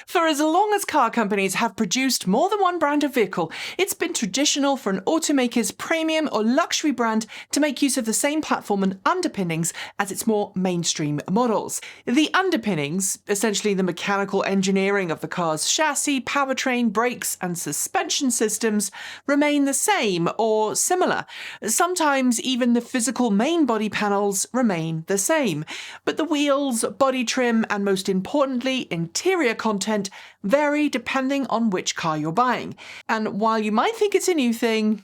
For as long as car companies have produced more than one brand of vehicle, it's been traditional for an automaker's premium or luxury brand to make use of the same platform and underpinnings as its more mainstream models. The underpinnings, essentially the mechanical engineering of the car's chassis, powertrain, brakes and suspension systems, remain the same or similar. Sometimes even the physical main body panels remain the same, but the wheels, body trim and most importantly interior content vary depending on which car you're buying. And while you might think it's a new thing,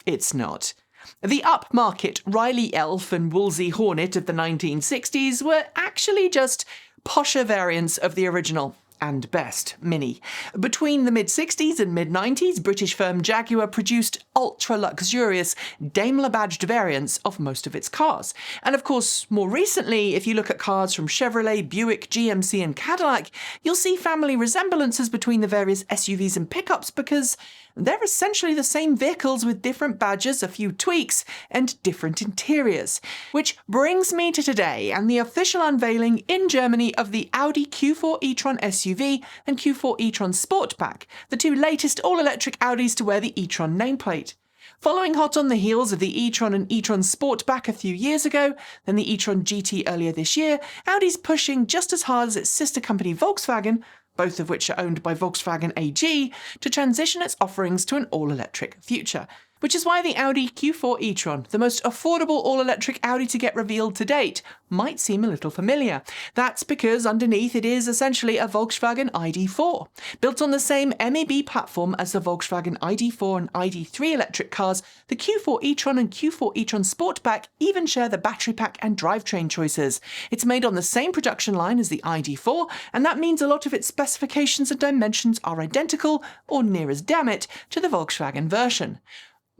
it's not. The upmarket Riley Elf and Woolsey Hornet of the 1960s were actually just posher variants of the original and best Mini. Between the mid-60s and mid-90s, British firm Jaguar produced ultra-luxurious Daimler-badged variants of most of its cars. And of course, more recently, if you look at cars from Chevrolet, Buick, GMC and Cadillac, you'll see family resemblances between the various SUVs and pickups because they're essentially the same vehicles with different badges, a few tweaks, and different interiors. Which brings me to today and the official unveiling in Germany of the Audi Q4 e-tron SUV and Q4 e-tron Sportback, the two latest all-electric Audis to wear the e-tron nameplate. Following hot on the heels of the e-tron and e-tron Sportback a few years ago, then the e-tron GT earlier this year, Audi's pushing just as hard as its sister company Volkswagen, both of which are owned by Volkswagen AG, to transition its offerings to an all-electric future. Which is why the Audi Q4 e-tron, the most affordable all-electric Audi to get revealed to date, might seem a little familiar. That's because underneath it is essentially a Volkswagen ID.4. Built on the same MEB platform as the Volkswagen ID.4 and ID.3 electric cars, the Q4 e-tron and Q4 e-tron Sportback even share the battery pack and drivetrain choices. It's made on the same production line as the ID.4, and that means a lot of its specifications and dimensions are identical, or near as damn it, to the Volkswagen version.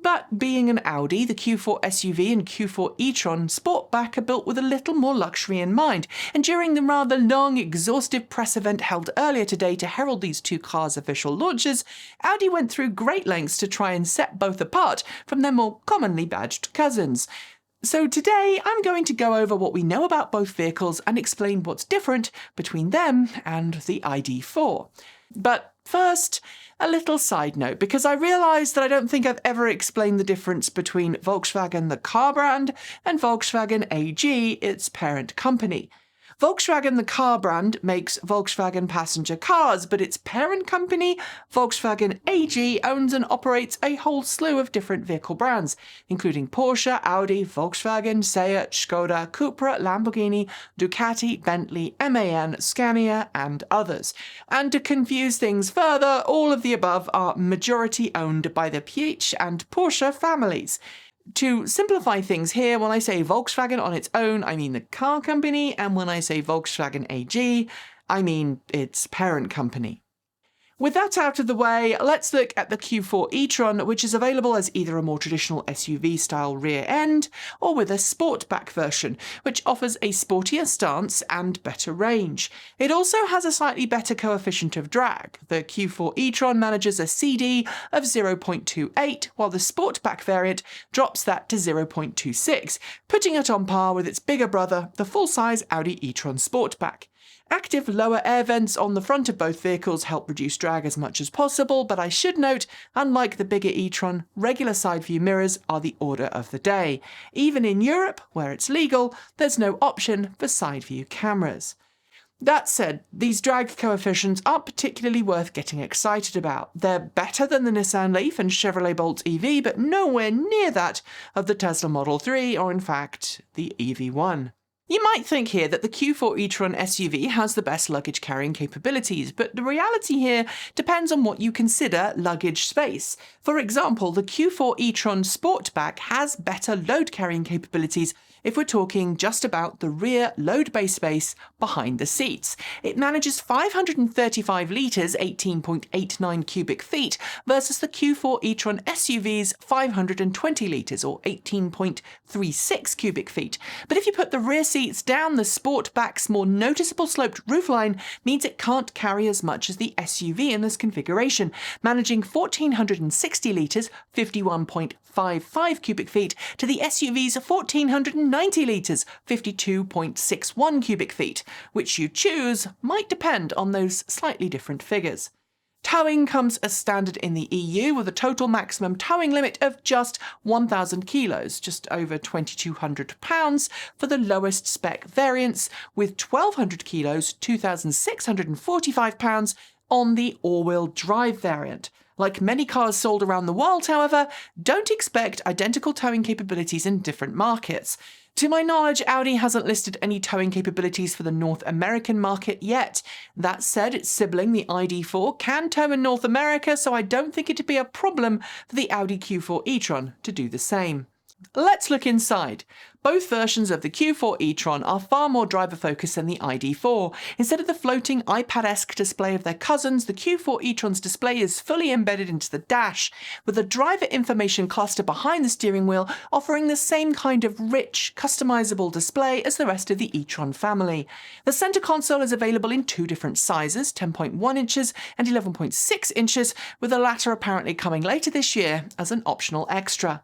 But being an Audi, the Q4 SUV and Q4 e-tron Sportback are built with a little more luxury in mind, and during the rather long, exhaustive press event held earlier today to herald these two cars' official launches, Audi went through great lengths to try and set both apart from their more commonly badged cousins. So today I'm going to go over what we know about both vehicles and explain what's different between them and the ID.4. But first, a little side note, because I realised that I don't think I've ever explained the difference between Volkswagen the car brand and Volkswagen AG, its parent company. Volkswagen the car brand makes Volkswagen passenger cars, but its parent company, Volkswagen AG, owns and operates a whole slew of different vehicle brands, including Porsche, Audi, Volkswagen, Seat, Skoda, Cupra, Lamborghini, Ducati, Bentley, MAN, Scania, and others. And to confuse things further, all of the above are majority owned by the Piëch and Porsche families. To simplify things here, when I say Volkswagen on its own, I mean the car company, and when I say Volkswagen AG, I mean its parent company. With that out of the way, let's look at the Q4 e-tron, which is available as either a more traditional SUV-style rear end, or with a Sportback version, which offers a sportier stance and better range. It also has a slightly better coefficient of drag. The Q4 e-tron manages a CD of 0.28, while the Sportback variant drops that to 0.26, putting it on par with its bigger brother, the full-size Audi e-tron Sportback. Active lower air vents on the front of both vehicles help reduce drag as much as possible, but I should note, unlike the bigger e-tron, regular side view mirrors are the order of the day. Even in Europe, where it's legal, there's no option for side view cameras. That said, these drag coefficients aren't particularly worth getting excited about. They're better than the Nissan Leaf and Chevrolet Bolt EV, but nowhere near that of the Tesla Model 3, or in fact, the EV1. You might think here that the Q4 e-tron SUV has the best luggage carrying capabilities, but the reality here depends on what you consider luggage space. For example, the Q4 e-tron Sportback has better load carrying capabilities if we're talking just about the rear load bay space behind the seats. It manages 535 litres, 18.89 cubic feet, versus the Q4 e-tron SUV's 520 litres, or 18.36 cubic feet. But if you put the rear seats down, the Sportback's more noticeable sloped roofline means it can't carry as much as the SUV in this configuration, managing 1,460 litres, 51.55 cubic feet, to the SUV's 1,490 90 litres, 52.61 cubic feet. Which you choose might depend on those slightly different figures. Towing comes as standard in the EU with a total maximum towing limit of just 1,000 kilos, just over £2,200 for the lowest spec variants, with 1,200 kilos, £2,645 on the all-wheel drive variant. Like many cars sold around the world, however, don't expect identical towing capabilities in different markets. To my knowledge, Audi hasn't listed any towing capabilities for the North American market yet. That said, its sibling, the ID.4, can tow in North America, so I don't think it'd be a problem for the Audi Q4 e-tron to do the same. Let's look inside. Both versions of the Q4 e-tron are far more driver-focused than the ID.4. Instead of the floating iPad-esque display of their cousins, the Q4 e-tron's display is fully embedded into the dash, with a driver information cluster behind the steering wheel offering the same kind of rich, customizable display as the rest of the e-tron family. The center console is available in two different sizes, 10.1 inches and 11.6 inches, with the latter apparently coming later this year as an optional extra.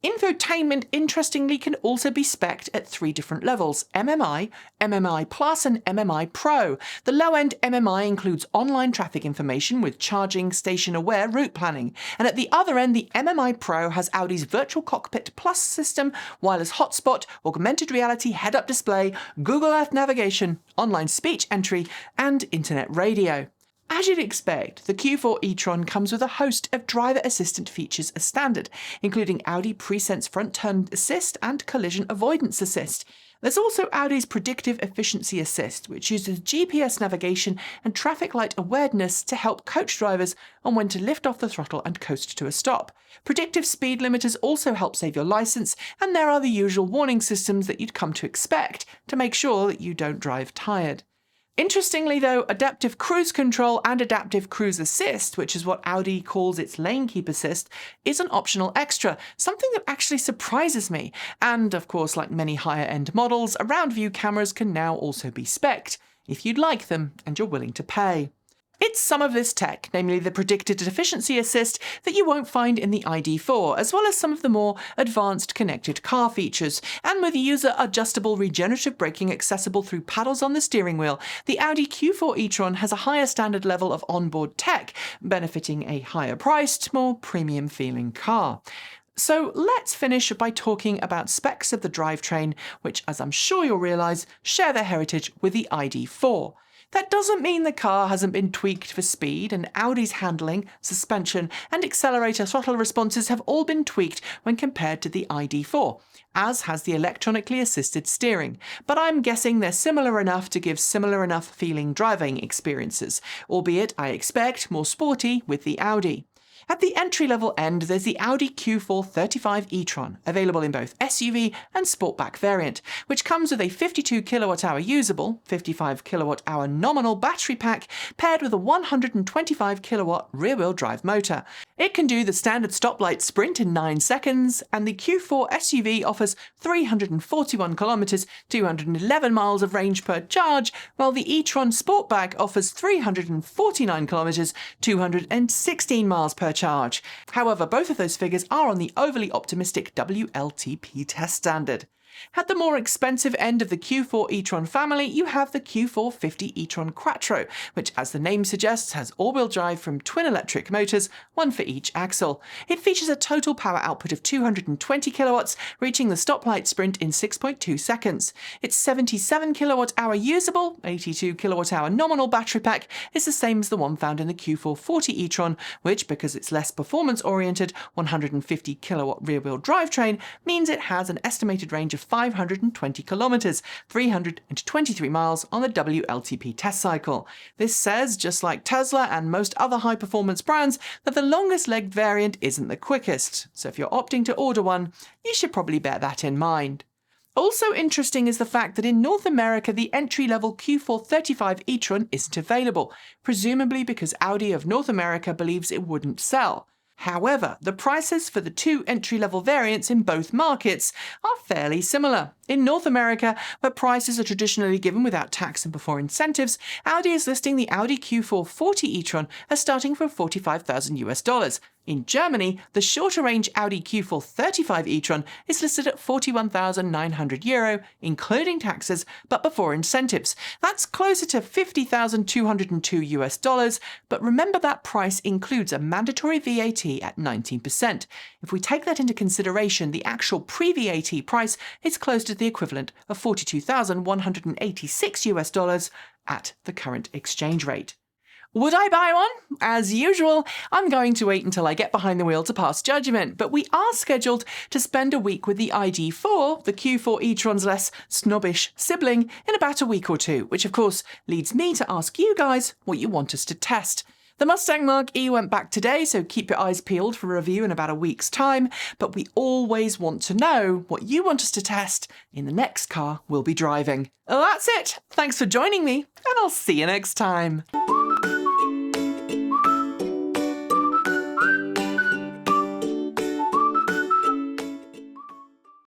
Infotainment, interestingly, can also be spec'd at three different levels: MMI, MMI Plus and MMI Pro. The low-end MMI includes online traffic information with charging, station-aware route planning. And at the other end, the MMI Pro has Audi's Virtual Cockpit Plus system, wireless hotspot, augmented reality head-up display, Google Earth navigation, online speech entry, and internet radio. As you'd expect, the Q4 e-tron comes with a host of driver assistant features as standard, including Audi Presense Front Turn Assist and Collision Avoidance Assist. There's also Audi's Predictive Efficiency Assist, which uses GPS navigation and traffic light awareness to help coach drivers on when to lift off the throttle and coast to a stop. Predictive speed limiters also help save your license, and there are the usual warning systems that you'd come to expect to make sure that you don't drive tired. Interestingly though, Adaptive Cruise Control and Adaptive Cruise Assist, which is what Audi calls its Lane Keep Assist, is an optional extra, something that actually surprises me. And of course, like many higher-end models, around view cameras can now also be spec'd, if you'd like them and you're willing to pay. It's some of this tech, namely the Predicted Efficiency Assist, that you won't find in the ID.4, as well as some of the more advanced connected car features. And with user-adjustable regenerative braking accessible through paddles on the steering wheel, the Audi Q4 e-tron has a higher standard level of onboard tech, benefiting a higher-priced, more premium-feeling car. So let's finish by talking about specs of the drivetrain, which, as I'm sure you'll realise, share their heritage with the ID.4. That doesn't mean the car hasn't been tweaked for speed, and Audi's handling, suspension and accelerator throttle responses have all been tweaked when compared to the ID.4, as has the electronically assisted steering. But I'm guessing they're similar enough to give similar enough feeling driving experiences, albeit, I expect, more sporty with the Audi. At the entry-level end, there's the Audi Q4 35 e-tron, available in both SUV and Sportback variant, which comes with a 52 kWh usable, 55 kWh nominal battery pack paired with a 125 kW rear-wheel drive motor. It can do the standard stoplight sprint in 9 seconds, and the Q4 SUV offers 341 km, 211 miles of range per charge, while the e-tron Sportback offers 349 km, 216 miles per charge. However, both of those figures are on the overly optimistic WLTP test standard. At the more expensive end of the Q4 e-tron family, you have the Q4 50 e-tron Quattro, which, as the name suggests, has all-wheel drive from twin electric motors, one for each axle. It features a total power output of 220 kilowatts, reaching the stoplight sprint in 6.2 seconds. Its 77 kWh usable, 82 kWh nominal battery pack is the same as the one found in the Q4 40 e-tron, which, because it's less performance-oriented 150 kilowatt rear-wheel drivetrain, means it has an estimated range of 520 kilometers, 323 miles on the WLTP test cycle. This says, just like Tesla and most other high-performance brands, that the longest-legged variant isn't the quickest. So if you're opting to order one, you should probably bear that in mind. Also interesting is the fact that in North America, the entry-level Q4 35 e-tron isn't available, presumably because Audi of North America believes it wouldn't sell. However, the prices for the two entry-level variants in both markets are fairly similar. In North America, where prices are traditionally given without tax and before incentives, Audi is listing the Audi Q4 40 e-tron as starting from $45,000. In Germany, the shorter-range Audi Q4 35 e-tron is listed at €41,900, including taxes, but before incentives. That's closer to $50,202, but remember that price includes a mandatory VAT at 19%. If we take that into consideration, the actual pre-VAT price is close to the equivalent of $42,186 at the current exchange rate. Would I buy one? As usual, I'm going to wait until I get behind the wheel to pass judgment, but we are scheduled to spend a week with the ID4, the Q4 e-tron's less snobbish sibling, in about a week or two, which of course leads me to ask you guys what you want us to test. The Mustang Mach-E went back today, so keep your eyes peeled for a review in about a week's time, but we always want to know what you want us to test in the next car we'll be driving. That's it. Thanks for joining me, and I'll see you next time.